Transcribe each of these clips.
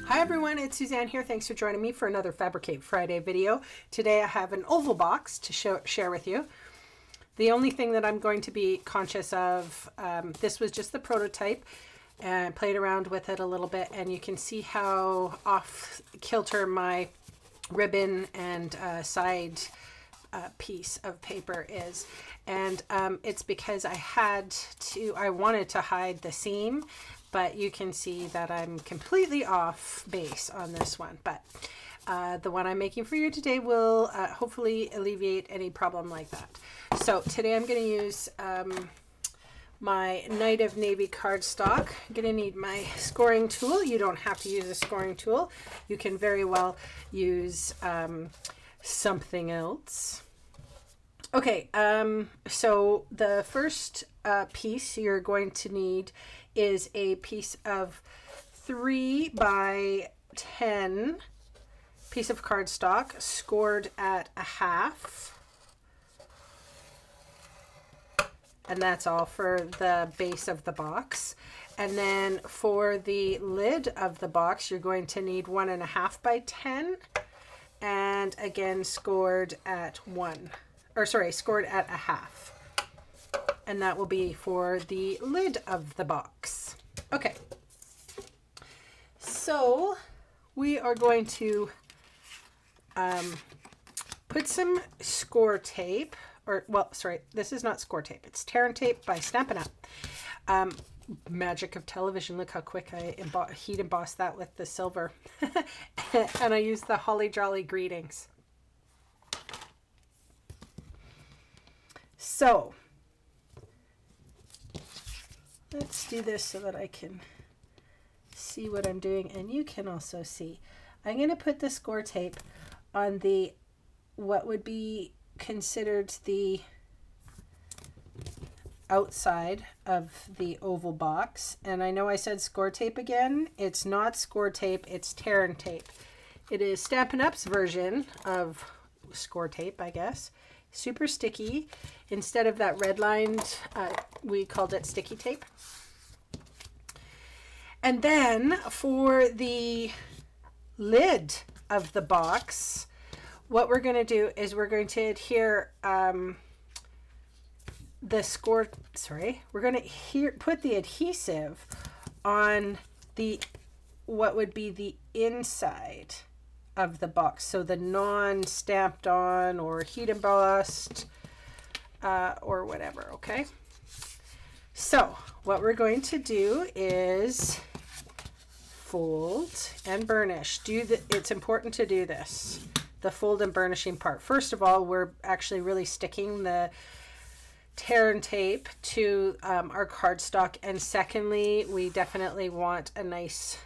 Hi everyone, it's Suzanne here. Thanks for joining me for another Fabricate Friday video. Today I have an oval box to share with you. The only thing that I'm going to be conscious of, this was just the prototype, and I played around with it a little bit, and you can see how off kilter my ribbon and side piece of paper is. And it's because I wanted to hide the seam, but you can see that I'm completely off base on this one. But the one I'm making for you today will hopefully alleviate any problem like that. So today I'm going to use my Night of Navy cardstock. I'm going to need my scoring tool. You don't have to use a scoring tool. You can very well use something else. Okay, so the first piece you're going to need is a piece of 3 by 10 piece of cardstock scored at a half. And that's all for the base of the box. And then for the lid of the box, you're going to need 1.5 by 10. And again, scored at scored at a half. And that will be for the lid of the box. Okay. So we are going to put some score tape, this is not score tape. It's tear and tape by Stampin Up. Magic of television. Look how quick I heat embossed that with the silver. And I used the Holly Jolly Greetings. So let's do this so that I can see what I'm doing and you can also see. I'm going to put the score tape on what would be considered the outside of the oval box. And I know I said score tape again. It's not score tape, it's tear and tape. It is Stampin' Up's version of score tape, I guess. Super sticky. Instead of that red lined, we called it sticky tape. And then for the lid of the box, what we're going to do is we're going to adhere we're going to put the adhesive on what would be the inside of the box, so the non-stamped on or heat embossed or whatever. Okay, so what we're going to do is fold and burnish. It's important to do this, the fold and burnishing part. First of all, we're actually really sticking the tear and tape to our cardstock, and secondly, we definitely want a nice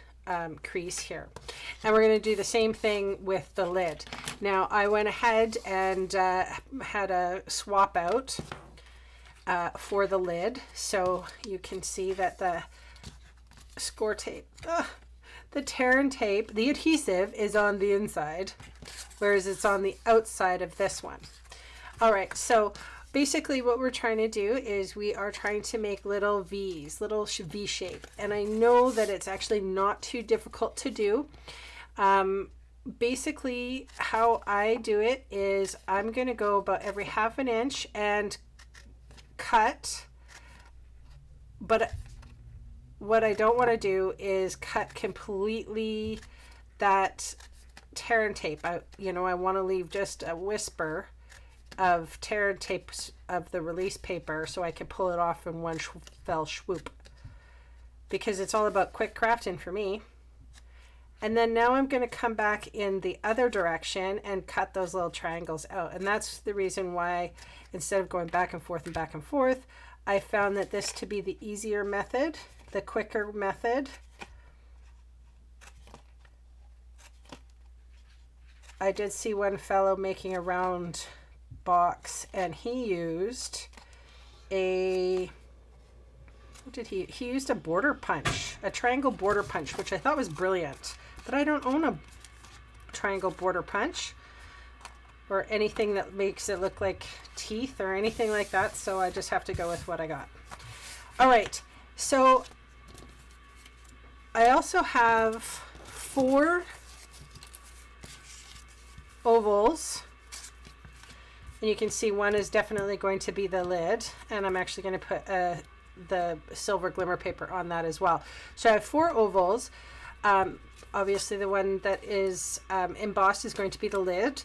crease here. And we're going to do the same thing with the lid. Now I went ahead and had a swap out for the lid, so you can see that the score tape, the tear and tape, the adhesive is on the inside, whereas it's on the outside of this one. All right, so basically what we're trying to do is we are trying to make little V's, little V shape. And I know that it's actually not too difficult to do. Basically how I do it is I'm going to go about every 1/2 inch and cut. But what I don't want to do is cut completely that tear and tape out. I want to leave just a whisper of tear and tape of the release paper so I can pull it off in one fell swoop, because it's all about quick crafting for me. And then now I'm going to come back in the other direction and cut those little triangles out. And that's the reason why, instead of going back and forth, I found that this to be the easier method, the quicker method. I did see one fellow making a round box, and he used he used a border punch, a triangle border punch, which I thought was brilliant, but I don't own a triangle border punch or anything that makes it look like teeth or anything like that, so I just have to go with what I got. All right, so I also have 4 ovals, and you can see one is definitely going to be the lid, and I'm actually going to put the silver glimmer paper on that as well. So I have 4 ovals. Obviously the one that is embossed is going to be the lid,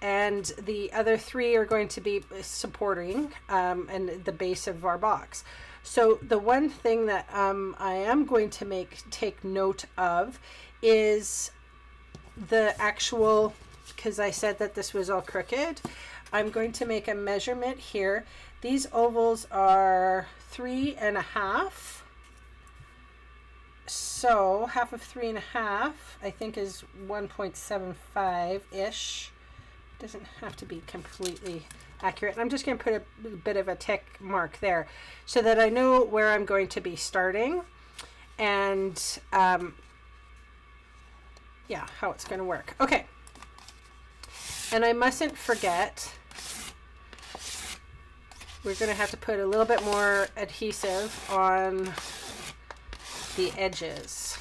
and the other 3 are going to be supporting and the base of our box. So the one thing that I am going to take note of is the actual, because I said that this was all crooked, I'm going to make a measurement here. These ovals are 3.5. So half of 3.5, I think, is 1.75-ish. Doesn't have to be completely accurate. I'm just going to put a bit of a tick mark there so that I know where I'm going to be starting, and yeah, how it's going to work. Okay. And I mustn't forget, we're going to have to put a little bit more adhesive on the edges.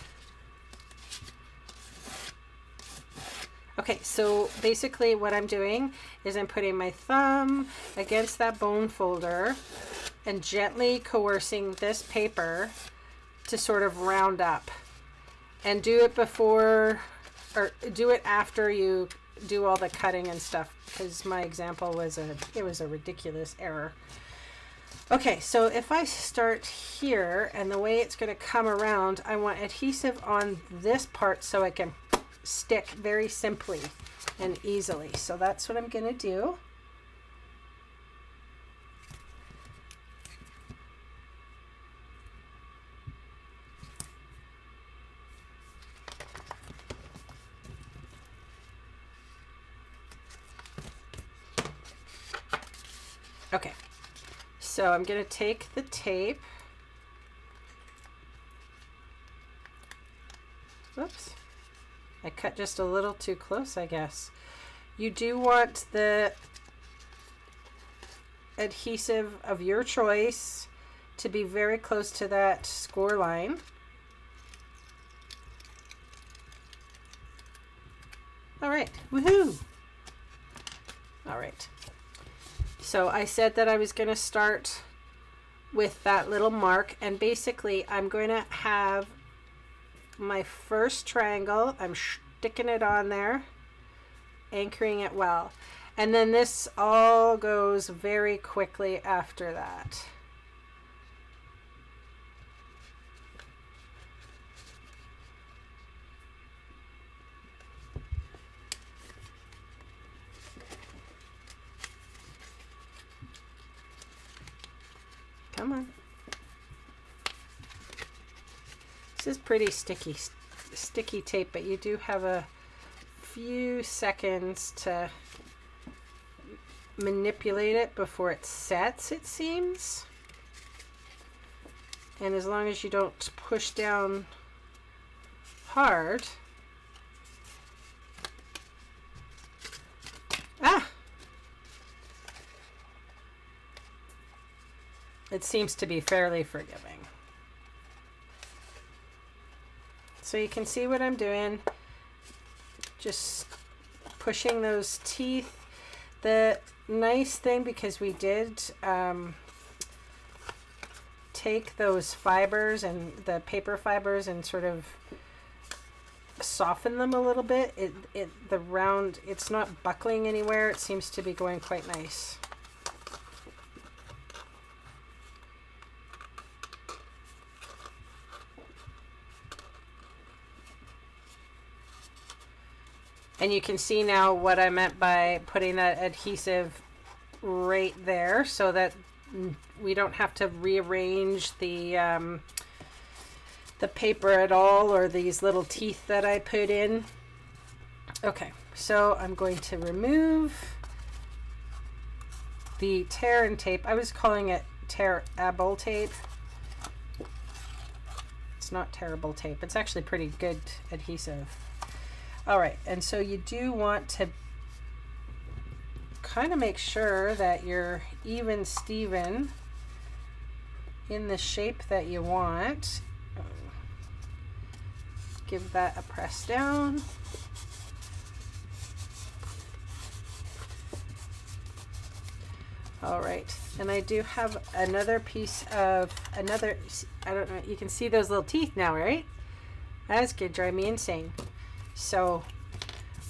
Okay, so basically what I'm doing is I'm putting my thumb against that bone folder and gently coercing this paper to sort of round up, and do it before, or do it after you do all the cutting and stuff, because my example was a ridiculous error. Okay, so if I start here, and the way it's going to come around, I want adhesive on this part so it can stick very simply and easily. So that's what I'm going to do. Okay, so I'm going to take the tape. Whoops. I cut just a little too close, I guess. You do want the adhesive of your choice to be very close to that score line. All right, woohoo! All right. So I said that I was going to start with that little mark, and basically I'm going to have my first triangle. I'm sticking it on there, anchoring it well, and then this all goes very quickly after that. Come on. This is pretty sticky tape, but you do have a few seconds to manipulate it before it sets, it seems. And as long as you don't push down hard. It seems to be fairly forgiving. So you can see what I'm doing. Just pushing those teeth. The nice thing, because we did take those fibers and the paper fibers and sort of soften them a little bit, the round, it's not buckling anywhere. It seems to be going quite nice. And you can see now what I meant by putting that adhesive right there, so that we don't have to rearrange the paper at all, or these little teeth that I put in. Okay, so I'm going to remove the tear and tape. I was calling it tearable tape. It's not terrible tape. It's actually pretty good adhesive. All right, and so you do want to kind of make sure that you're even Steven in the shape that you want. give that a press down. All right, and I do have another piece of I don't know, you can see those little teeth now, right? That's gonna drive me insane. So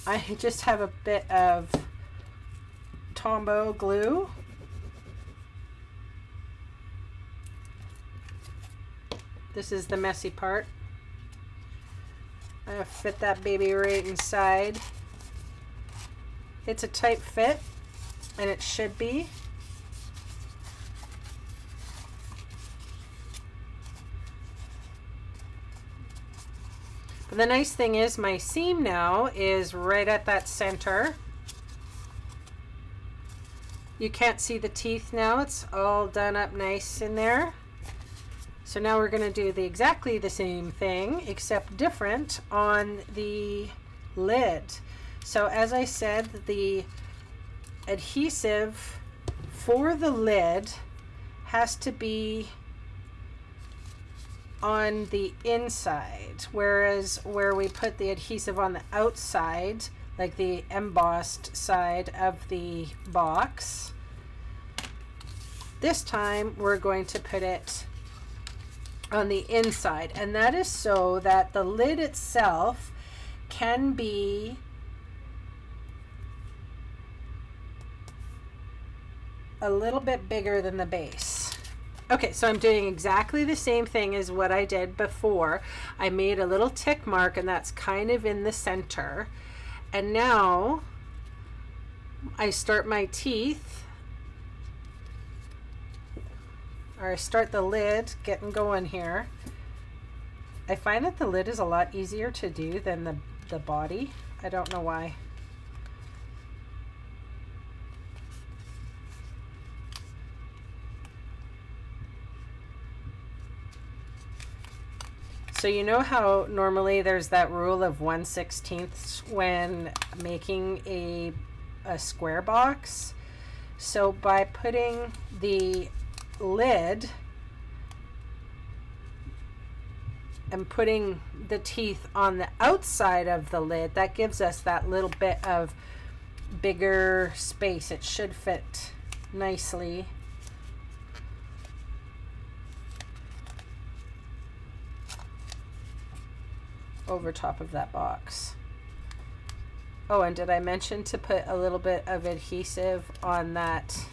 I just have a bit of Tombow glue. This is the messy part. I'm gonna fit that baby right inside. It's a tight fit, and it should be. But the nice thing is my seam now is right at that center. You can't see the teeth now. It's all done up nice in there. So now we're going to do exactly the same thing except different on the lid. So as I said, the adhesive for the lid has to be on the inside, whereas where we put the adhesive on the outside, like the embossed side of the box, this time we're going to put it on the inside, and that is so that the lid itself can be a little bit bigger than the base. Okay, so I'm doing exactly the same thing as what I did before. I made a little tick mark, and that's kind of in the center. And now I start my teeth, or I start the lid getting going here. I find that the lid is a lot easier to do than the body. I don't know why. So you know how normally there's that rule of 1/16 when making a square box? So by putting the lid and putting the teeth on the outside of the lid, that gives us that little bit of bigger space. It should fit nicely. Over top of that box. Oh, and did I mention to put a little bit of adhesive on that,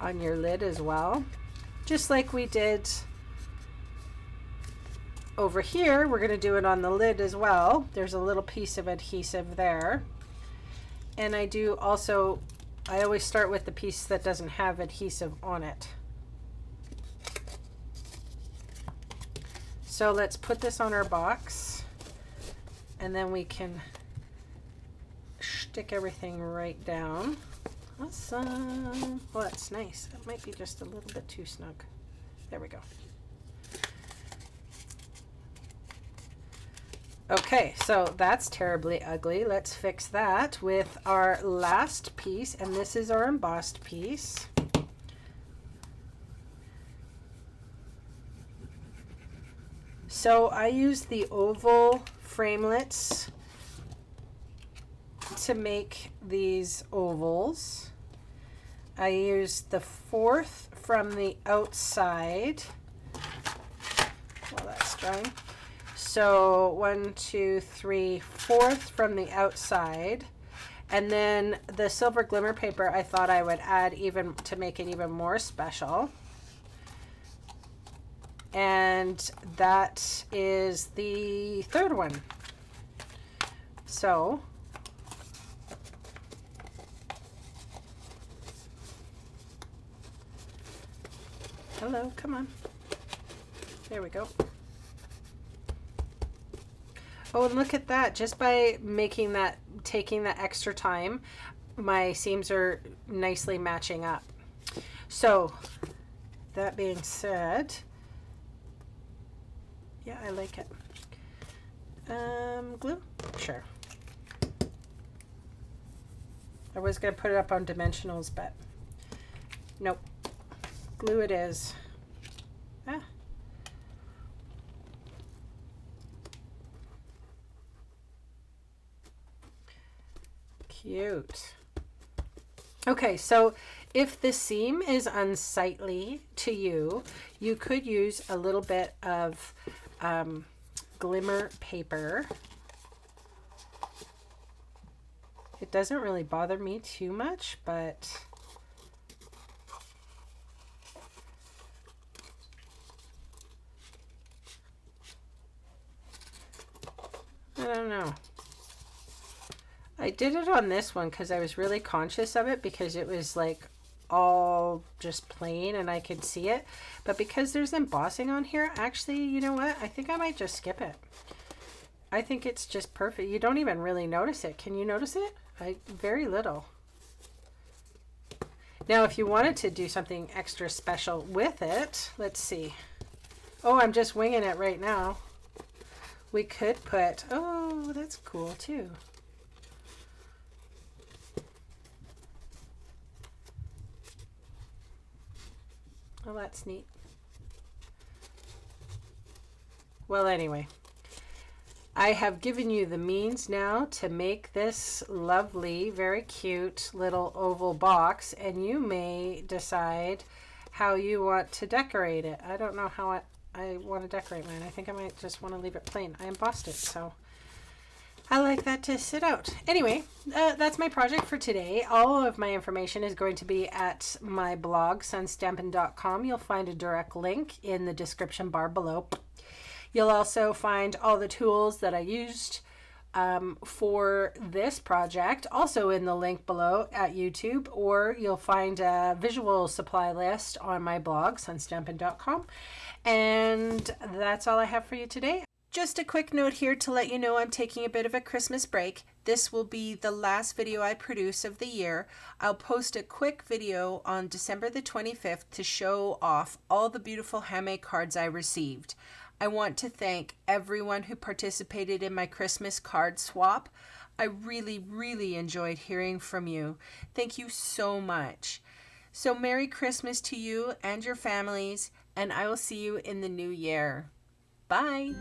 on your lid as well? Just like we did over here, we're going to do it on the lid as well. There's a little piece of adhesive there. And I do also, I always start with the piece that doesn't have adhesive on it. So let's put this on our box. And then we can stick everything right down. Awesome. Well, that's nice. That might be just a little bit too snug. There we go. Okay, so that's terribly ugly. Let's fix that with our last piece, and this is our embossed piece. So I use the oval framelits to make these ovals. I use the 4th from the outside while that's drying. So 1, 2, 3, 4th from the outside. And then the silver glimmer paper I thought I would add even to make it even more special. And that is the 3rd one. So hello, come on. There we go. Oh, and look at that. Just by making that, taking that extra time, my seams are nicely matching up. So that being said, yeah, I like it. Glue? Sure. I was going to put it up on dimensionals, but nope. Glue it is. Ah. Cute. Okay, so if the seam is unsightly to you, you could use a little bit of glimmer paper. It doesn't really bother me too much, but I don't know. I did it on this one because I was really conscious of it because it was like all just plain and I could see it. But because there's embossing on here, actually, you know what? I think I might just skip it. I think it's just perfect. You don't even really notice it. Can you notice it? Very little. Now, if you wanted to do something extra special with it, let's see. Oh, I'm just winging it right now. We could put, oh, that's cool too. Oh, that's neat. Well, anyway, I have given you the means now to make this lovely, very cute little oval box, and you may decide how you want to decorate it. I don't know how I want to decorate mine. I think I might just want to leave it plain. I embossed it, so I like that to sit out. Anyway, that's my project for today. All of my information is going to be at my blog, sunstampin.com. You'll find a direct link in the description bar below. You'll also find all the tools that I used for this project also in the link below at YouTube, or you'll find a visual supply list on my blog, sunstampin.com. And that's all I have for you today. Just a quick note here to let you know I'm taking a bit of a Christmas break. This will be the last video I produce of the year. I'll post a quick video on December the 25th to show off all the beautiful handmade cards I received. I want to thank everyone who participated in my Christmas card swap. I really, really enjoyed hearing from you. Thank you so much. So Merry Christmas to you and your families, and I will see you in the new year. Bye.